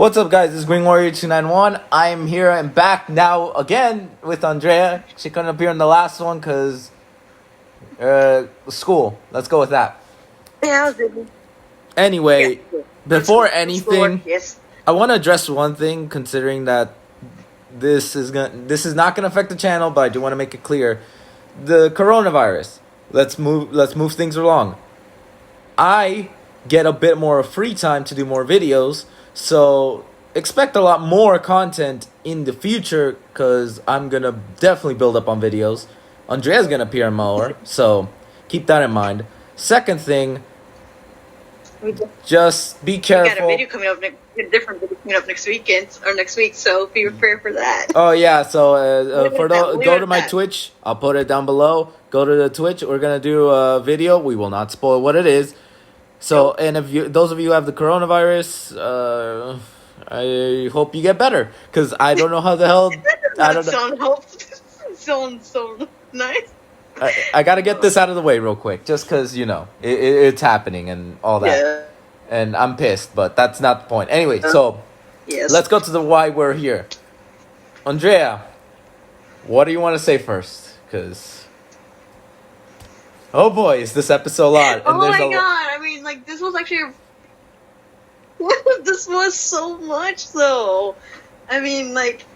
What's up, guys? This is GreenWarrior291. I'm here and back now again with Andrea. She couldn't appear in the last one because school. Let's go with that. Yeah, I was busy. Anyway, before anything, yes. I want to address one thing. Considering that this is not gonna affect the channel, but I do want to make it clear: the coronavirus. Let's move things along. I get a bit more free time to do more videos. So expect a lot more content in the future because I'm going to definitely build up on videos. Andrea's going to appear in more, so keep that in mind. Second thing, just be careful. We got a video coming up, a different video coming up next week, so be prepared for that. Oh, yeah, so go to my Twitch. I'll put it down below. Go to the Twitch. We're going to do a video. We will not spoil what it is. So, and if those of you who have the coronavirus, I hope you get better, because I don't know how the hell. I don't know. Sounds so nice. I got to get this out of the way real quick, just because, it's happening and all that. Yeah. And I'm pissed, but that's not the point. Anyway, so yes. Let's go to the why we're here. Andrea, what do you want to say first? Because... oh boy, is this episode a lot. And my god, I mean, like, this was actually... this was so much, though. I mean, like,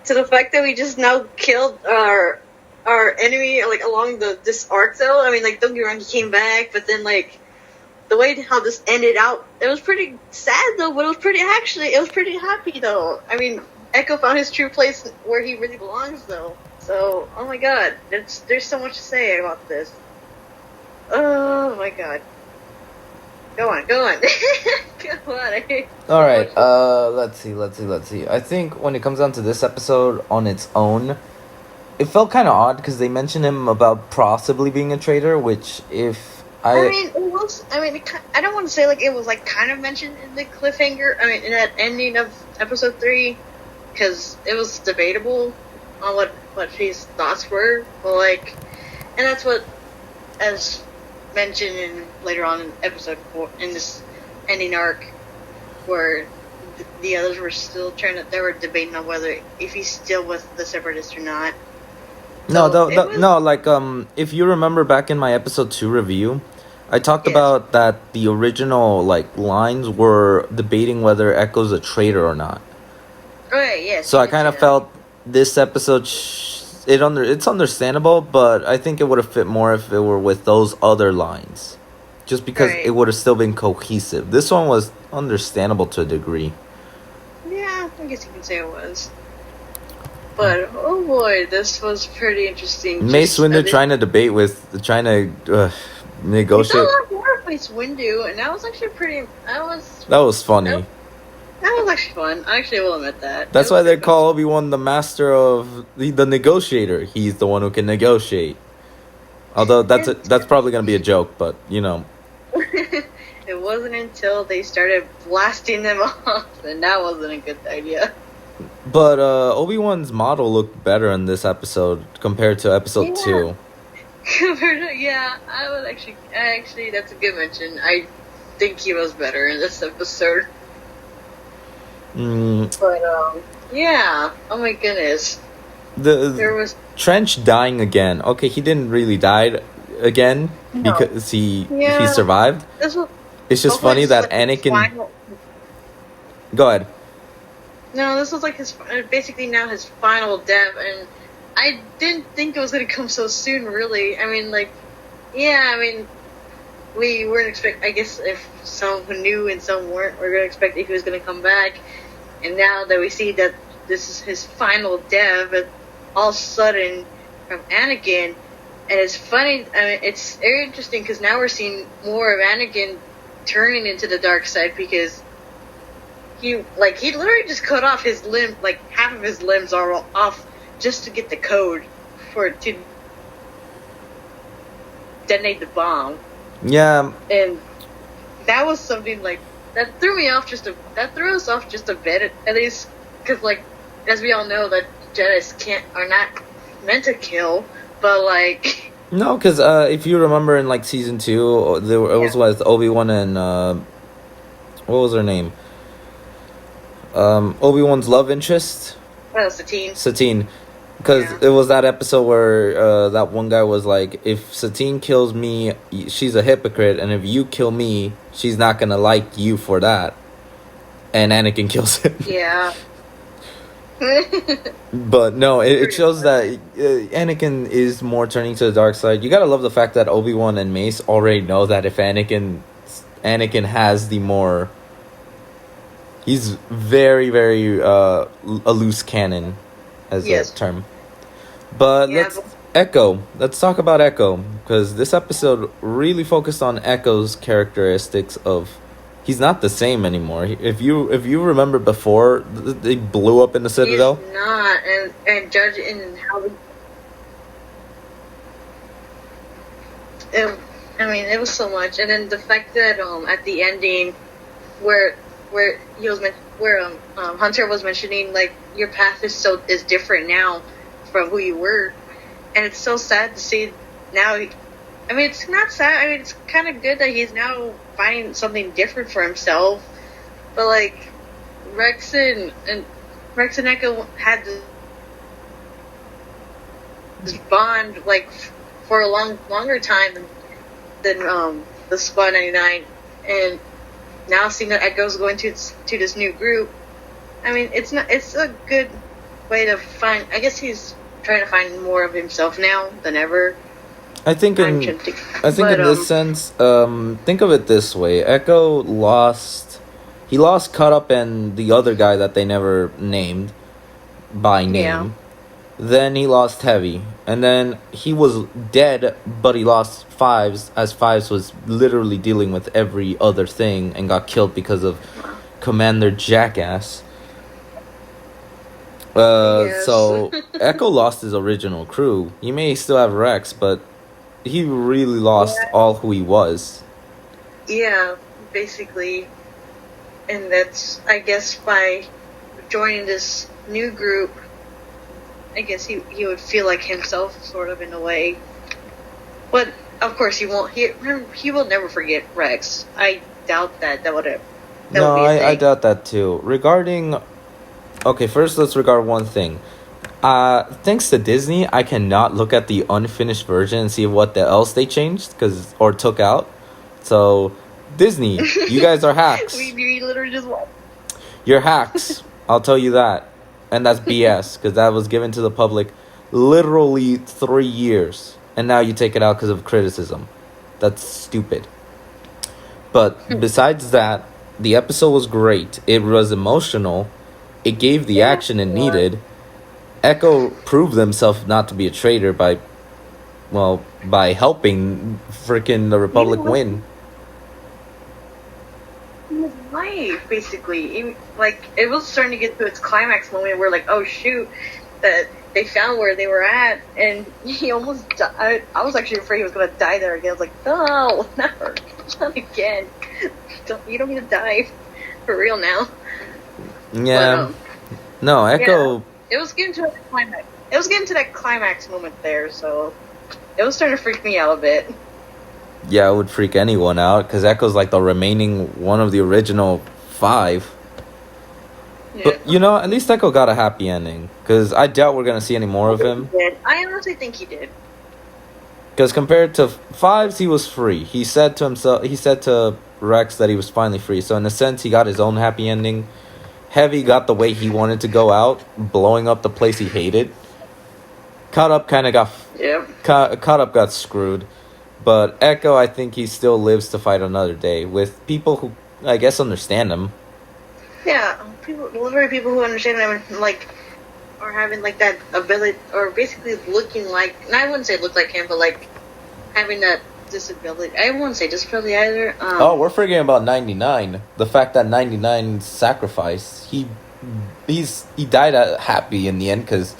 to the fact that we just now killed our enemy, like, along this arc, though. I mean, like, don't get me wrong, he came back, but then, like, the way how this ended out, it was pretty sad, though, but it was pretty happy, though. I mean, Echo found his true place where he really belongs, though. So, oh my god, there's so much to say about this. Oh my god. Go on. Go on. Alright, let's see. I think when it comes down to this episode on its own, it felt kind of odd because they mentioned him about possibly being a traitor, which I don't want to say like it was like kind of mentioned in the cliffhanger, in that ending of episode 3, because it was debatable on what his thoughts were, but like, and that's what, as mentioned later on in episode 4, in this ending arc, where the others were still they were debating on whether if he's still with the Separatists or not. If you remember back in my episode 2 review, I talked about that the original lines were debating whether Echo's a traitor or not. Right. Yes. So I kind of felt this episode, it's understandable, but I think it would have fit more if it were with those other lines. Just because it would have still been cohesive. This one was understandable to a degree. Yeah, I guess you can say it was. But, oh boy, this was pretty interesting. Mace Windu trying to negotiate. It's a lot more with Mace Windu, and that was actually that was funny. That was actually fun. I actually will admit that. That's why they call Obi-Wan the master of the negotiator. He's the one who can negotiate. Although that's probably going to be a joke, but It wasn't until they started blasting them off, and that wasn't a good idea. But Obi-Wan's model looked better in this episode compared to episode 2. I would actually, that's a good mention. I think he was better in this episode. But, oh my goodness. There was Trench dying again. Okay, he didn't really die again because he survived. It's just funny that Anakin... Go ahead. No, this was like basically now his final death, and I didn't think it was going to come so soon, really. We weren't expect. I guess if some knew and some weren't, we were going to expect if he was going to come back. And now that we see that this is his final death, but all of a sudden from Anakin, and it's funny. It's very interesting because now we're seeing more of Anakin turning into the dark side because he literally just cut off his limb, like half of his limbs are off just to get the code to detonate the bomb. Yeah. And that was something that threw us off just a bit, at least, because as we all know that Jedis are not meant to kill, but no, because if you remember in season 2, it was with Obi-Wan and what was her name? Obi-Wan's love interest, What else? The teen. Satine. Because Yeah. it was that episode where that one guy was like, if Satine kills me, she's a hypocrite, and if you kill me, she's not gonna like you for that. And Anakin kills him. Yeah. But no, it shows that Anakin is more turning to the dark side. You gotta love the fact that Obi-Wan and Mace already know that if Anakin has the more... He's very, very a loose cannon, as Yes. a term. But Yeah, Echo. Let's talk about Echo, because this episode really focused on Echo's characteristics of... He's not the same anymore. If you remember before, they blew up in the Citadel. He's not, and judge in how. I mean, it was so much, and then the fact that at the ending, where he was where Hunter was mentioning like your path is different now from who you were, and it's so sad to see now. I mean, it's not sad. I mean, it's kind of good that he's now finding something different for himself. But like Rex and Echo had this bond like for a longer time than the Squad 99, and now seeing that Echo's going to this new group. I mean, it's a good way to find. I guess he's trying to find more of himself now than ever. I think in this sense, think of it this way: Echo lost Cut Up and the other guy that they never named by name. Yeah. Then he lost Heavy, and then he was dead, but he lost Fives, as Fives was literally dealing with every other thing and got killed because of Commander Jackass. Yes. So Echo lost his original crew. He may still have Rex, but he really lost all who he was. Yeah, basically. And that's, I guess, by joining this new group, I guess he would feel like himself, sort of, in a way. But, of course, he won't. He will never forget Rex. I doubt that. That would be a thing. I doubt that, too. Regarding... Okay, first let's regard one thing. Thanks to Disney, I cannot look at the unfinished version and see what else they changed or took out. So, Disney, you guys are hacks. we literally just watched. You're hacks. I'll tell you that. And that's BS, because that was given to the public literally 3 years. And now you take it out because of criticism. That's stupid. But besides that, the episode was great. It was emotional. It gave the action it needed. Echo proved himself not to be a traitor by helping freaking the Republic win. His life, basically. It was starting to get to its climax moment where, like, oh shoot, that they found where they were at, and he almost died. I was actually afraid he was gonna die there again. I was like, no, not again. You don't need to die for real now. Yeah. No, Echo... Yeah. It was getting to that climax. It was getting to that climax moment there, so it was starting to freak me out a bit. Yeah, it would freak anyone out, because Echo's like the remaining one of the original 5. Yeah. But, at least Echo got a happy ending, because I doubt we're going to see any more of him. I honestly think he did. Because compared to 5s, he was free. He said to Rex that he was finally free, so in a sense, he got his own happy ending. Heavy got the way he wanted to go out, blowing up the place he hated. Caught Up kind of got... Yep. Caught Up got screwed. But Echo, I think he still lives to fight another day with people who, I guess, understand him. Yeah, literally people who understand him, like, are having, like, that ability, or basically looking like... And I wouldn't say look like him, but, like, having that disability. I wouldn't say disability either. We're forgetting about 99. The fact that 99 sacrificed. He died happy in the end because...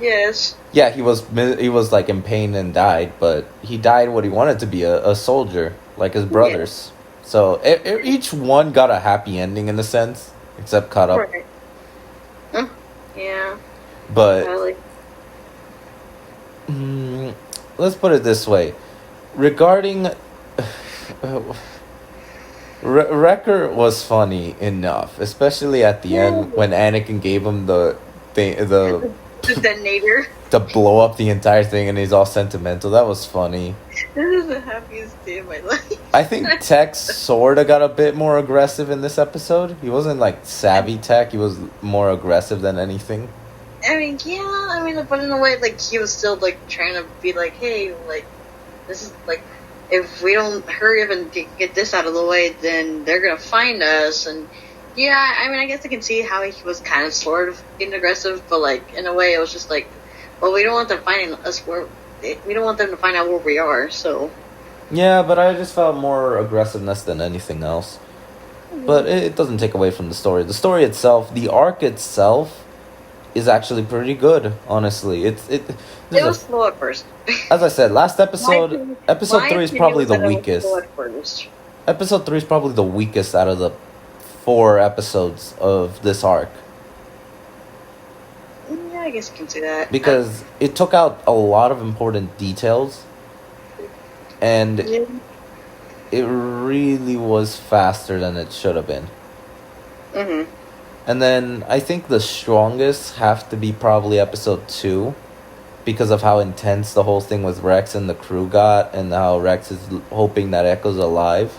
Yes. Yeah, he was like in pain and died, but he died what he wanted to be, a soldier, like his brothers. Yeah. So each one got a happy ending in a sense, except Caught Up. Right. Yeah. But let's put it this way. Regarding Wrecker was funny enough, especially at the end when Anakin gave him the The detonator. to blow up the entire thing, and he's all sentimental. That was funny. This is the happiest day of my life. I think Tech's sorta got a bit more aggressive in this episode. He wasn't like savvy Tech. He was more aggressive than anything. I mean, yeah. I mean, but in a way, like he was still like trying to be like, hey, like this is like, if we don't hurry up and get this out of the way, then they're gonna find us. And yeah, I mean, I guess I can see how he was kind of sort of getting aggressive, but like in a way, it was just like, well, we don't want them finding us we don't want them to find out where we are. So Yeah, but I just felt more aggressiveness than anything else. But it doesn't take away from the story. The story itself, the arc itself, is actually pretty good. Honestly, it was slow at first. As I said, last episode, episode 3 is probably the weakest. Episode 3 is probably the weakest out of the 4 episodes of this arc. Yeah, I guess you can see that. Because it took out a lot of important details. And it really was faster than it should have been. Mm-hmm. And then I think the strongest have to be probably episode 2. Because of how intense the whole thing with Rex and the crew got. And how Rex is hoping that Echo's alive.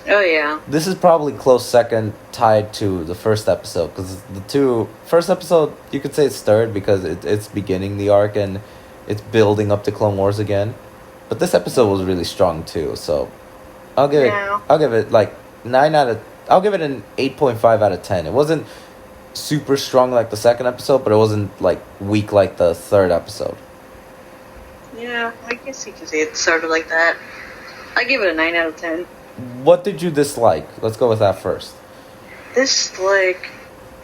Oh, yeah. This is probably close second, tied to the first episode. Because first episode, you could say it's third. Because it's beginning the arc and it's building up to Clone Wars again. But this episode was really strong too. So I'll give it like 9 out of... I'll give it an 8.5 out of 10. It wasn't super strong like the second episode, but it wasn't like weak like the third episode. Yeah, I guess you could say it's sort of like that. I give it a 9 out of 10. What did you dislike? Let's go with that first. Dislike...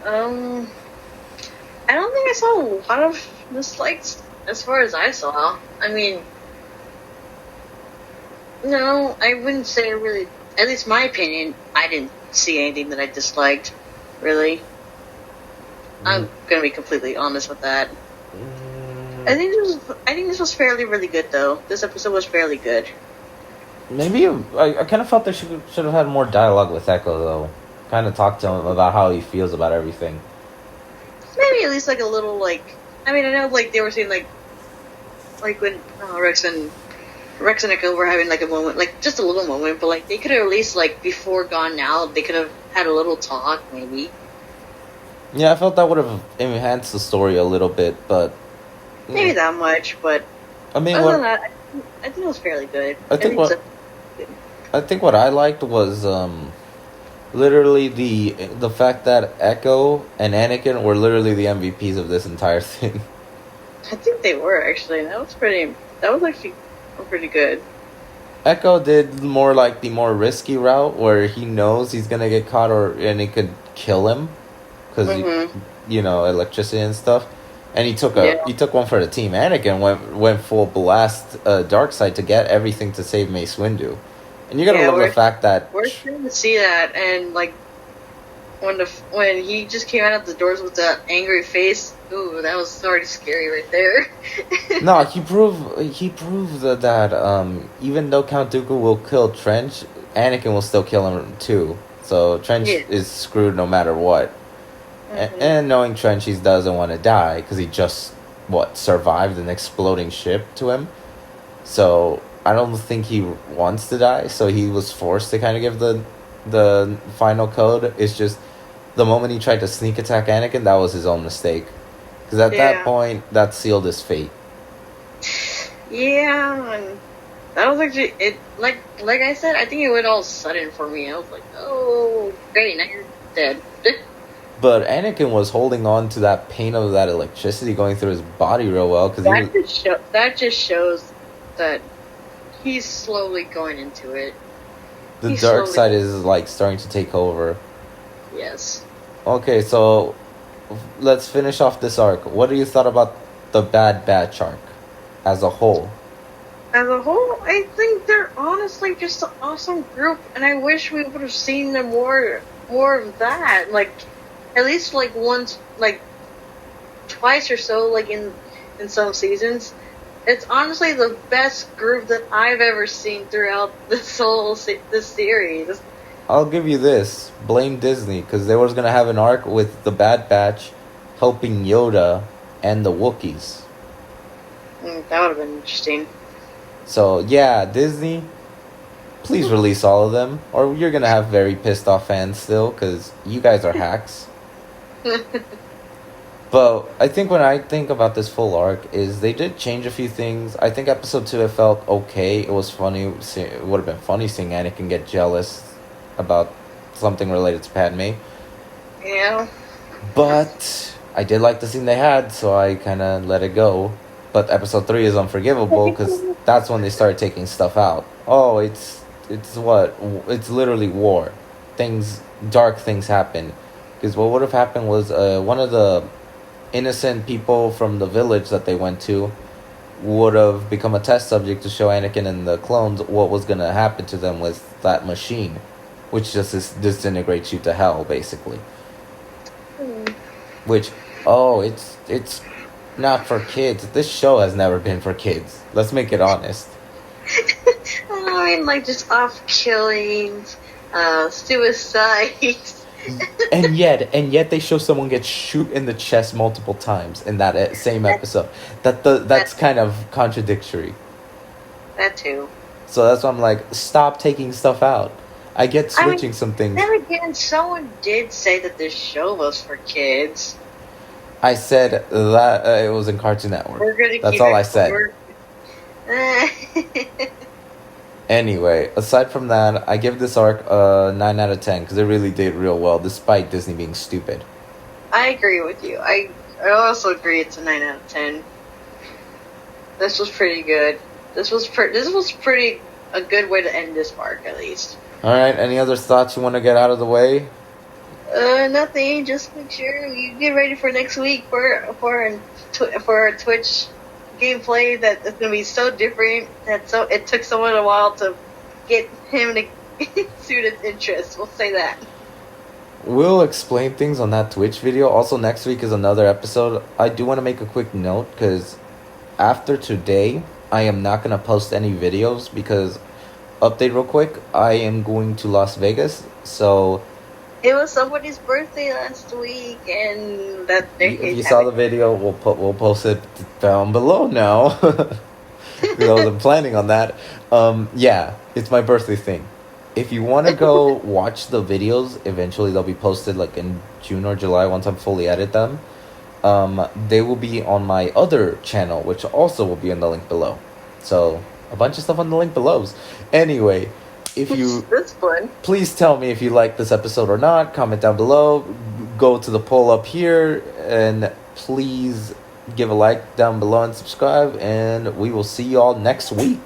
I don't think I saw a lot of dislikes as far as I saw. I mean... No, I wouldn't say really... At least my opinion, I didn't see anything that I disliked, really. I'm gonna be completely honest with that. I think this was fairly really good though. This episode was fairly good. Maybe I kind of felt they should have had more dialogue with Echo though. Kind of talk to him about how he feels about everything. Maybe at least like a little like. I mean, I know like they were saying like when Rex and Echo were having like a moment, like just a little moment, but like they could have at least like before Gone Now, they could have had a little talk maybe. Yeah, I felt that would have enhanced the story a little bit, but... Maybe that much, but... I mean, other than that, I think it was fairly good. I think what I liked was, literally the fact that Echo and Anakin were literally the MVPs of this entire thing. I think they were, actually. That was actually pretty good. Echo did more like the more risky route, where he knows he's gonna get caught and it could kill him. Because you know, electricity and stuff, and he took one for the team. Anakin went full blast dark side to get everything to save Mace Windu, and you gotta love the fact that we're trying to see that. And like when he just came out of the doors with that angry face, ooh, that was already scary right there. No, he proved that even though Count Dooku will kill Trench, Anakin will still kill him too. So Trench is screwed no matter what. And knowing Trench, he doesn't want to die because he just survived an exploding ship to him. So I don't think he wants to die. So he was forced to kind of give the final code. It's just the moment he tried to sneak attack Anakin, that was his own mistake. Because at that point, that sealed his fate. Yeah, and that was actually it. Like I said, I think it went all sudden for me. I was like, oh, great, now you're dead. But Anakin was holding on to that pain of that electricity going through his body real well. Cause that just shows that he's slowly going into it. The dark side is like starting to take over. Yes. Okay, so let's finish off this arc. What do you thought about the Bad Batch arc as a whole? As a whole, I think they're honestly just an awesome group, and I wish we would have seen them more of that. Like, at least like once, like twice or so, like in some seasons. It's honestly the best group that I've ever seen throughout this whole this series. I'll give you this. Blame Disney, because they was going to have an arc with the Bad Batch helping Yoda and the Wookiees. That would have been interesting. So, yeah, Disney, please release all of them, or you're going to have very pissed off fans still, because you guys are hacks. But I think when I think about this full arc is they did change a few things. I think episode 2 it felt okay. It was funny. It would have been funny seeing Anakin get jealous about something related to Padme. Yeah. But I did like the scene they had, so I kind of let it go. But episode 3 is unforgivable because that's when they started taking stuff out. Oh, it's what? It's literally war. Dark things happen. Because what would have happened was one of the innocent people from the village that they went to would have become a test subject to show Anakin and the clones what was going to happen to them with that machine, which just disintegrates you to hell, basically. Which, it's not for kids. This show has never been for kids. Let's make it honest. I mean, like, just off killings, suicides. and yet they show someone get shoot in the chest multiple times in that same episode. That's kind of contradictory. That too. So that's why I'm like, stop taking stuff out. I get switching some things. Then again, someone did say that this show was for kids. I said that it was in Cartoon Network. That's all I said. Anyway, aside from that, I give this arc a 9 out of 10 because it really did real well, despite Disney being stupid. I agree with you. I also agree it's a 9 out of 10. This was pretty good. This was pretty a good way to end this arc, at least. All right. Any other thoughts you want to get out of the way? Nothing. Just make sure you get ready for next week for a Twitch gameplay that is gonna be so different that it took someone a while to get him to suit his interest. We'll say that. We'll explain things on that Twitch video. Also, next week is another episode. I do want to make a quick note because after today, I am not gonna post any videos because update real quick. I am going to Las Vegas, so. It was somebody's birthday last week, and that if you saw the video, we'll post it down below now. Because I wasn't planning on that. Yeah, it's my birthday thing. If you want to go watch the videos, eventually they'll be posted like in June or July once I'm fully edit them. They will be on my other channel, which also will be in the link below. So a bunch of stuff on the link below. Anyway. That's fun. Please tell me if you like this episode or not. Comment down below. Go to the poll up here. And please give a like down below and subscribe. And we will see y'all next week.